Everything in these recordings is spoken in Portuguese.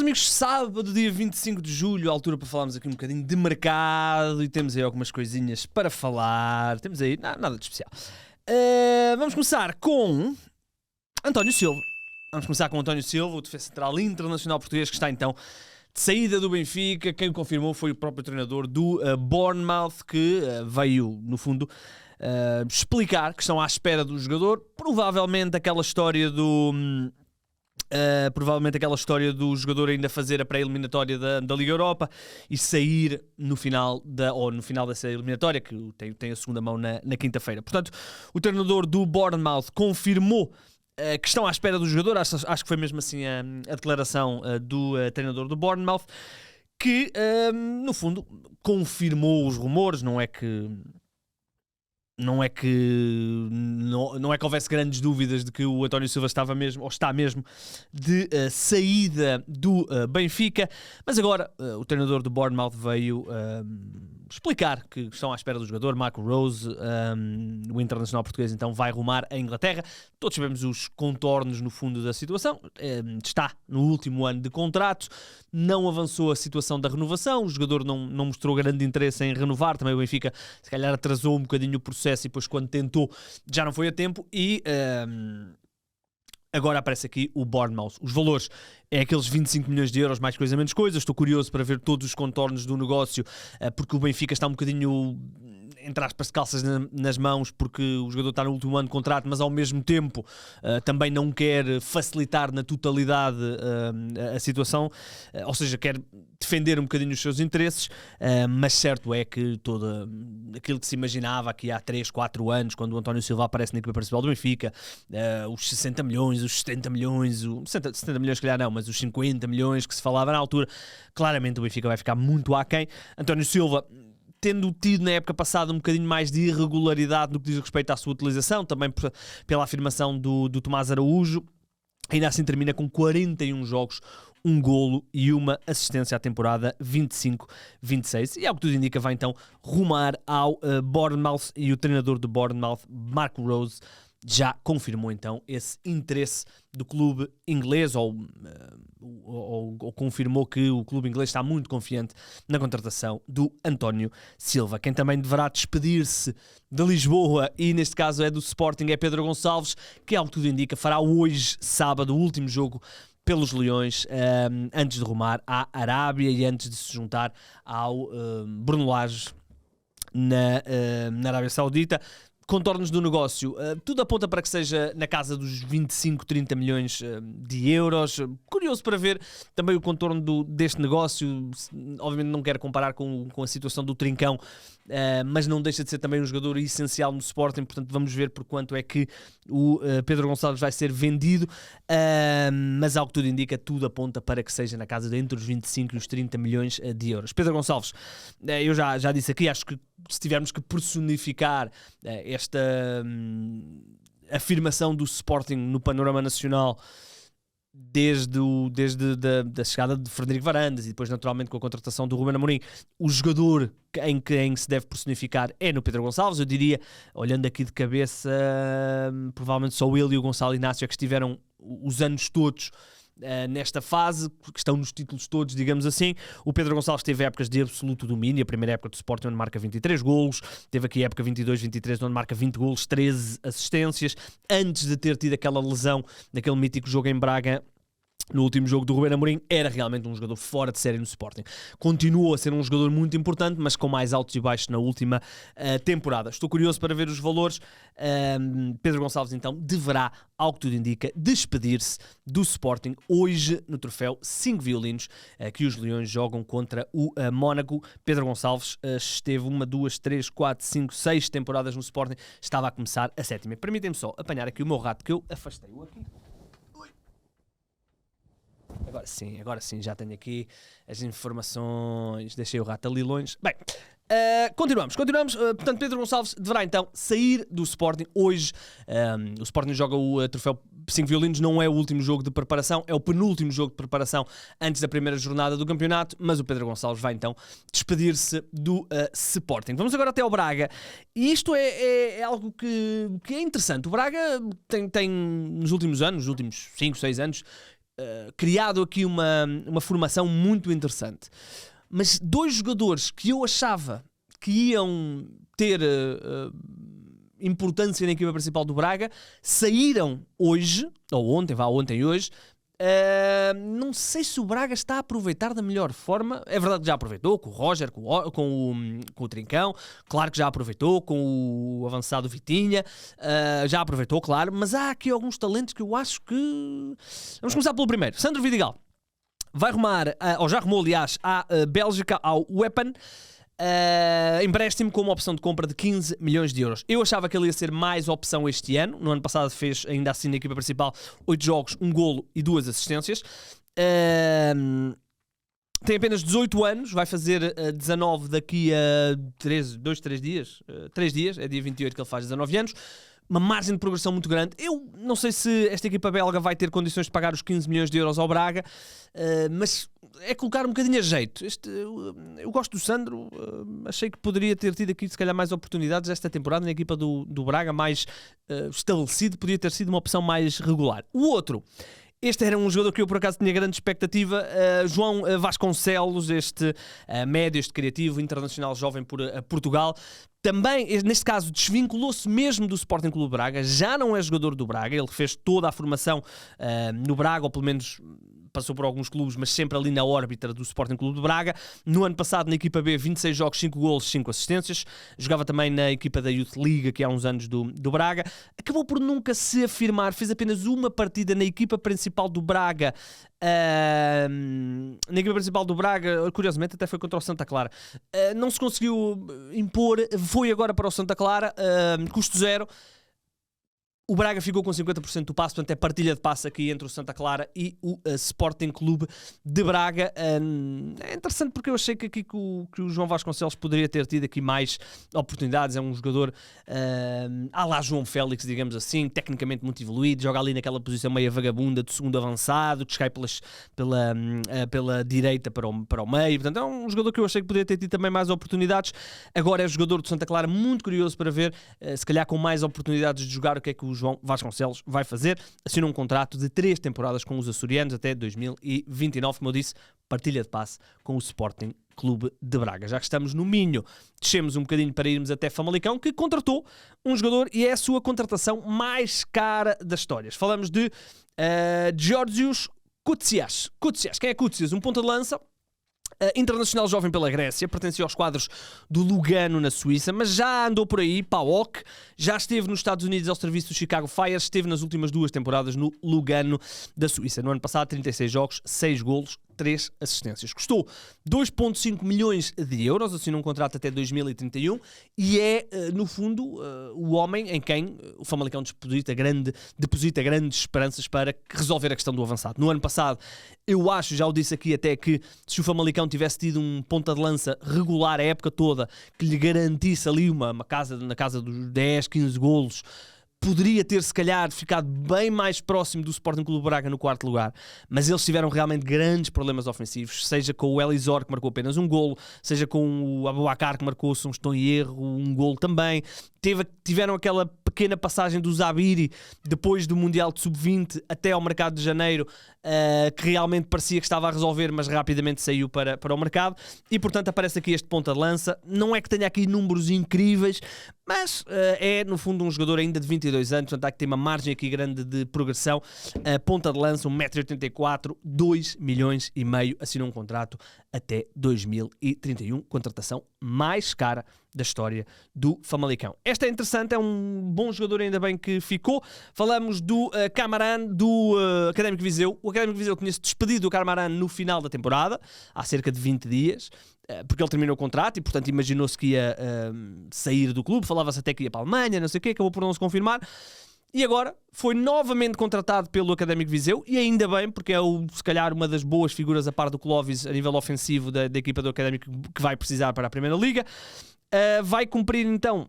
amigos, sábado, dia 25 de julho, a altura para falarmos aqui um bocadinho de mercado e temos aí algumas coisinhas para falar. Temos aí nada de especial. Vamos começar com António Silva. O defesa central internacional português que está então de saída do Benfica. Quem o confirmou foi o próprio treinador do Bournemouth, que veio, no fundo, explicar que estão à espera do jogador. Provavelmente aquela história do jogador ainda fazer a pré-eliminatória da Liga Europa e sair no final dessa eliminatória, que tem a segunda mão na quinta-feira. Portanto, o treinador do Bournemouth confirmou que estão à espera do jogador. Acho que foi mesmo assim a declaração do treinador do Bournemouth, que, no fundo, confirmou os rumores. Não é que houvesse grandes dúvidas de que o António Silva está mesmo de saída do Benfica, mas agora o treinador do Bournemouth veio explicar que estão à espera do jogador. Marco Rose, o internacional português, então vai rumar a Inglaterra. Todos sabemos os contornos, no fundo, da situação. Está no último ano de contrato, não avançou a situação da renovação, o jogador não mostrou grande interesse em renovar. Também o Benfica, se calhar, atrasou um bocadinho o processo e depois, quando tentou, já não foi a tempo. E agora aparece aqui o Bournemouth. Os valores é aqueles 25 milhões de euros, mais coisa menos coisa. Estou curioso para ver todos os contornos do negócio, porque o Benfica está um bocadinho, entre aspas, de calças nas mãos, porque o jogador está no último ano de contrato, mas ao mesmo tempo também não quer facilitar na totalidade a situação, ou seja, quer defender um bocadinho os seus interesses, mas certo é que todo aquilo que se imaginava aqui há 3, 4 anos, quando o António Silva aparece na equipa principal do Benfica, os 60 milhões, os 70 milhões, 70 milhões, se calhar não, mas os 50 milhões que se falava na altura, claramente o Benfica vai ficar muito aquém. António Silva, tendo tido na época passada um bocadinho mais de irregularidade no que diz respeito à sua utilização, também pela afirmação do Tomás Araújo, ainda assim termina com 41 jogos, um golo e uma assistência à temporada 25-26. E ao que tudo indica, vai então rumar ao Bournemouth, e o treinador do Bournemouth, Marco Rose, já confirmou então esse interesse do clube inglês, ou confirmou que o clube inglês está muito confiante na contratação do António Silva. Quem também deverá despedir-se de Lisboa, e neste caso é do Sporting, é Pedro Gonçalves, que ao que tudo indica fará hoje, sábado, o último jogo pelos Leões, antes de rumar à Arábia e antes de se juntar ao Bruno Lage na Arábia Saudita. Contornos do negócio, tudo aponta para que seja na casa dos 25, 30 milhões de euros. Curioso para ver também o contorno deste negócio. Obviamente não quero comparar com a situação do Trincão, mas não deixa de ser também um jogador essencial no Sporting. Portanto, vamos ver por quanto é que o Pedro Gonçalves vai ser vendido, mas ao que tudo indica, tudo aponta para que seja na casa de entre os 25 e os 30 milhões de euros. Pedro Gonçalves, eu já disse aqui, acho que se tivermos que personificar esta afirmação do Sporting no panorama nacional, desde a chegada de Frederico Varandas e depois naturalmente com a contratação do Ruben Amorim, o jogador em quem se deve personificar é no Pedro Gonçalves. Eu diria, olhando aqui de cabeça, provavelmente só ele e o Gonçalo Inácio é que estiveram os anos todos nesta fase, que estão nos títulos todos, digamos assim. O Pedro Gonçalves teve épocas de absoluto domínio. A primeira época do Sporting, onde marca 23 golos, teve aqui a época 22-23, onde marca 20 golos, 13 assistências, antes de ter tido aquela lesão naquele mítico jogo em Braga. No último jogo do Ruben Amorim, era realmente um jogador fora de série no Sporting. Continuou a ser um jogador muito importante, mas com mais altos e baixos na última temporada. Estou curioso para ver os valores. Pedro Gonçalves, então, deverá, ao que tudo indica, despedir-se do Sporting hoje no troféu 5 violinos, que os Leões jogam contra o Mónaco. Pedro Gonçalves esteve 1, 2, 3, 4, 5, 6 temporadas no Sporting. Estava a começar a 7ª. Permitem-me só apanhar aqui o meu rato, que eu afastei-o aqui. Agora sim, já tenho aqui as informações. Deixei o rato ali longe. Bem, continuamos. Portanto, Pedro Gonçalves deverá então sair do Sporting hoje. O Sporting joga o troféu 5 violinos, não é o último jogo de preparação, é o penúltimo jogo de preparação antes da primeira jornada do campeonato, mas o Pedro Gonçalves vai então despedir-se do Sporting. Vamos agora até ao Braga, e isto é algo que é interessante. O Braga tem nos últimos anos, nos últimos 5, 6 anos, criado aqui uma formação muito interessante. Mas 2 jogadores que eu achava que iam ter importância na equipa principal do Braga saíram hoje, ou ontem e hoje. Não sei se o Braga está a aproveitar da melhor forma. É verdade que já aproveitou com o Roger, com o Trincão, claro que já aproveitou com o avançado Vitinha, já aproveitou, claro, mas há aqui alguns talentos que eu acho que... Vamos começar pelo primeiro. Sandro Vidigal vai rumar, ou já rumou aliás, à Bélgica, ao Weapon. Empréstimo com uma opção de compra de 15 milhões de euros. Eu achava que ele ia ser mais opção este ano. No ano passado fez, ainda assim na equipa principal, 8 jogos, 1 golo e 2 assistências. Tem apenas 18 anos, vai fazer 19 daqui a 3 dias. 3 dias, é dia 28 que ele faz 19 anos. Uma margem de progressão muito grande. Eu não sei se esta equipa belga vai ter condições de pagar os 15 milhões de euros ao Braga, mas é colocar um bocadinho a jeito. Eu gosto do Sandro, achei que poderia ter tido aqui se calhar mais oportunidades esta temporada na equipa do Braga, mais estabelecido, podia ter sido uma opção mais regular. O outro... Este era um jogador que eu, por acaso, tinha grande expectativa. João Vasconcelos, este médio, este criativo, internacional jovem por Portugal. Também, neste caso, desvinculou-se mesmo do Sporting Clube Braga. Já não é jogador do Braga. Ele fez toda a formação no Braga, ou pelo menos passou por alguns clubes, mas sempre ali na órbita do Sporting Clube de Braga. No ano passado, na equipa B, 26 jogos, 5 golos, 5 assistências. Jogava também na equipa da Youth League, que há uns anos do Braga. Acabou por nunca se afirmar. Fez apenas uma partida na equipa principal do Braga. Na equipa principal do Braga, curiosamente até foi contra o Santa Clara, não se conseguiu impor, foi agora para o Santa Clara, custo zero. O Braga ficou com 50% do passe, portanto é partilha de passe aqui entre o Santa Clara e o Sporting Clube de Braga. É interessante porque eu achei que aqui que o João Vasconcelos poderia ter tido aqui mais oportunidades. É um jogador à la João Félix, digamos assim, tecnicamente muito evoluído, joga ali naquela posição meio vagabunda de segundo avançado, que cai pela direita para o meio. Portanto é um jogador que eu achei que poderia ter tido também mais oportunidades. Agora é o jogador do Santa Clara, muito curioso para ver, se calhar com mais oportunidades de jogar, o que é que o João Vasconcelos vai fazer. Assinou um contrato de 3 temporadas com os açorianos até 2029, como eu disse, partilha de passe com o Sporting Clube de Braga. Já que estamos no Minho, descemos um bocadinho para irmos até Famalicão, que contratou um jogador e é a sua contratação mais cara das histórias. Falamos de Georgios Koutsias. Quem é Koutsias? Um ponta de lança, internacional jovem pela Grécia, pertencia aos quadros do Lugano na Suíça, mas já andou por aí, PAOK, já esteve nos Estados Unidos ao serviço do Chicago Fire, esteve nas últimas 2 temporadas no Lugano da Suíça. No ano passado, 36 jogos, 6 golos, 3 assistências. Custou 2,5 milhões de euros, assinou um contrato até 2031 e é, no fundo, o homem em quem o Famalicão deposita grandes esperanças para resolver a questão do avançado. No ano passado, eu acho, já o disse aqui até, que se o Famalicão tivesse tido um ponta de lança regular a época toda, que lhe garantisse ali na casa dos 10, 15 golos, poderia ter, se calhar, ficado bem mais próximo do Sporting Clube Braga no 4º lugar, mas eles tiveram realmente grandes problemas ofensivos, seja com o Elizor, que marcou apenas um golo, seja com o Aboubacar, que marcou, se não estou em erro, um golo também. Tiveram aquela pequena passagem do Zabiri depois do Mundial de Sub-20 até ao mercado de janeiro, que realmente parecia que estava a resolver, mas rapidamente saiu para o mercado, e portanto aparece aqui este ponta de lança. Não é que tenha aqui números incríveis, mas é no fundo um jogador ainda de 22 anos, portanto há que ter uma margem aqui grande de progressão. Ponta de lança, 1,84 m, 2 milhões e meio, assinou um contrato até 2031, contratação mais cara da história do Famalicão. Esta é interessante, é um bom jogador, ainda bem que ficou. Falamos do Camarán, do Académico Viseu. O Académico Viseu tinha-se despedido do Camarán no final da temporada, há cerca de 20 dias, porque ele terminou o contrato e, portanto, imaginou-se que ia sair do clube. Falava-se até que ia para a Alemanha, não sei o quê, acabou por não se confirmar. E agora foi novamente contratado pelo Académico Viseu, e ainda bem, porque é se calhar uma das boas figuras a par do Clóvis a nível ofensivo da equipa do Académico, que vai precisar para a Primeira Liga. Vai cumprir então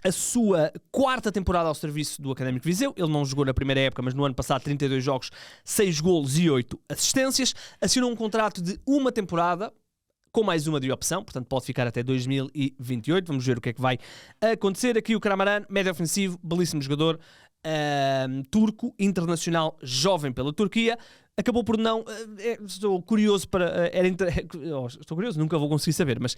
a sua 4ª temporada ao serviço do Académico Viseu. Ele não jogou na primeira época, mas no ano passado 32 jogos, 6 golos e 8 assistências. Assinou um contrato de 1 temporada, com mais uma de opção, portanto pode ficar até 2028. Vamos ver o que é que vai acontecer. Aqui o Karaman, médio ofensivo, belíssimo jogador, turco, internacional, jovem pela Turquia. acabou por não. Estou curioso para. Estou curioso, nunca vou conseguir saber, mas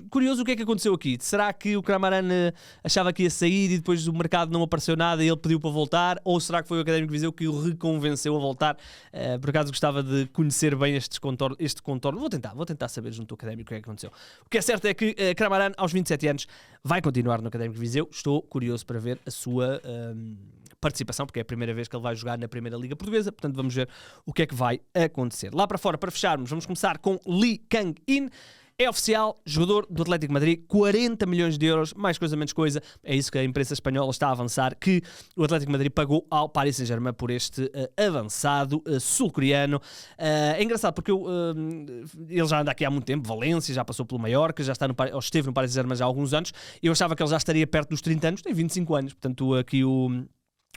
curioso o que é que aconteceu aqui. Será que o Cramaran achava que ia sair e depois do mercado não apareceu nada e ele pediu para voltar? Ou será que foi o Académico de Viseu que o reconvenceu a voltar? Por acaso gostava de conhecer bem este contorno. Vou tentar saber junto ao Académico o que é que aconteceu. O que é certo é que Cramaran, aos 27 anos, vai continuar no Académico de Viseu. Estou curioso para ver a sua participação, porque é a primeira vez que ele vai jogar na Primeira Liga Portuguesa, portanto vamos ver o que é que vai acontecer. Lá para fora, para fecharmos, vamos começar com Lee Kang-in. É oficial, jogador do Atlético de Madrid, 40 milhões de euros, mais coisa menos coisa, é isso que a imprensa espanhola está a avançar, que o Atlético de Madrid pagou ao Paris Saint-Germain por este avançado sul-coreano. É engraçado porque ele já anda aqui há muito tempo, Valência, já passou pelo Mallorca, já esteve no Paris Saint-Germain já há alguns anos, eu achava que ele já estaria perto dos 30 anos, tem 25 anos, portanto aqui o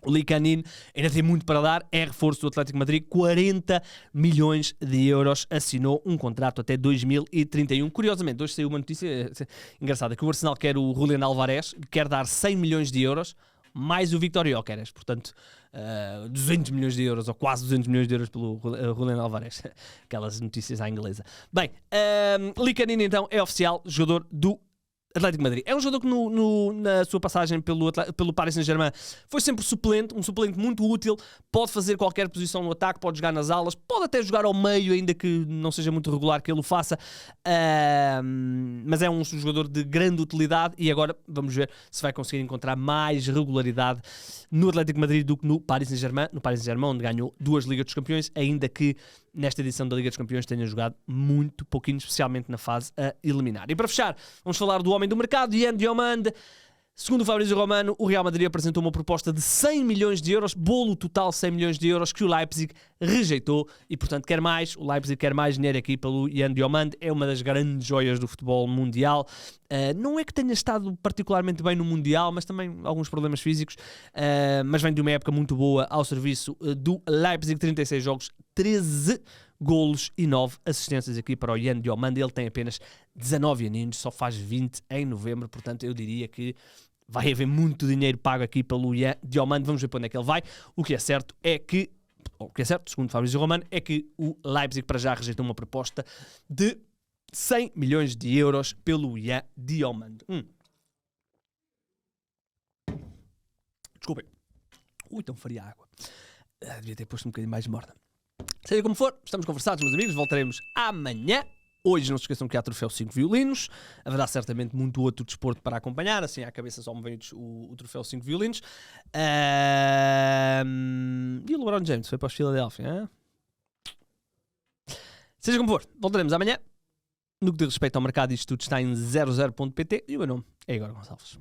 Lee Kang-in ainda tem muito para dar, é reforço do Atlético de Madrid, 40 milhões de euros, assinou um contrato até 2031. Curiosamente, hoje saiu uma notícia engraçada, que o Arsenal quer o Julián Álvarez, quer dar 100 milhões de euros, mais o Víctor Gyökeres, portanto 200 milhões de euros, ou quase 200 milhões de euros pelo Julián Álvarez, aquelas notícias à inglesa. Bem, Lee Kang-in então é oficial, jogador do Atlético de Madrid. É um jogador que na sua passagem pelo Paris Saint-Germain foi sempre suplente, um suplente muito útil, pode fazer qualquer posição no ataque, pode jogar nas alas, pode até jogar ao meio, ainda que não seja muito regular que ele o faça, mas é um jogador de grande utilidade e agora vamos ver se vai conseguir encontrar mais regularidade no Atlético de Madrid do que no Paris Saint-Germain, onde ganhou 2 Ligas dos Campeões, ainda que nesta edição da Liga dos Campeões tenha jogado muito pouquinho, especialmente na fase a eliminar. E para fechar, vamos falar do homem do mercado, Yann Diomande. Segundo o Fabrício Romano, o Real Madrid apresentou uma proposta de 100 milhões de euros, bolo total 100 milhões de euros, que o Leipzig rejeitou e, portanto, quer mais. O Leipzig quer mais dinheiro aqui pelo Yann Diomande, é uma das grandes joias do futebol mundial. Não é que tenha estado particularmente bem no Mundial, mas também alguns problemas físicos, mas vem de uma época muito boa ao serviço do Leipzig, 36 jogos, 13 golos e 9 assistências aqui para o Yann Diomande. Ele tem apenas 19 aninhos, só faz 20 em novembro, portanto eu diria que vai haver muito dinheiro pago aqui pelo Yann Diomande. Vamos ver para onde é que ele vai. O que é certo, segundo Fabrício Romano, é que o Leipzig para já rejeitou uma proposta de 100 milhões de euros pelo Yann Diomande. Desculpem. Então faria água. Devia ter posto um bocadinho mais de morna. Seja como for, estamos conversados, meus amigos. Voltaremos amanhã. Hoje não se esqueçam que há Troféu 5 Violinos. Haverá certamente muito outro desporto para acompanhar. Assim à cabeça só me vem o Troféu 5 Violinos. E o LeBron James foi para os Philadelphia. Hein? Seja como for, voltaremos amanhã. No que diz respeito ao mercado, isto tudo está em 00.pt. E o meu nome é Igor Gonçalves.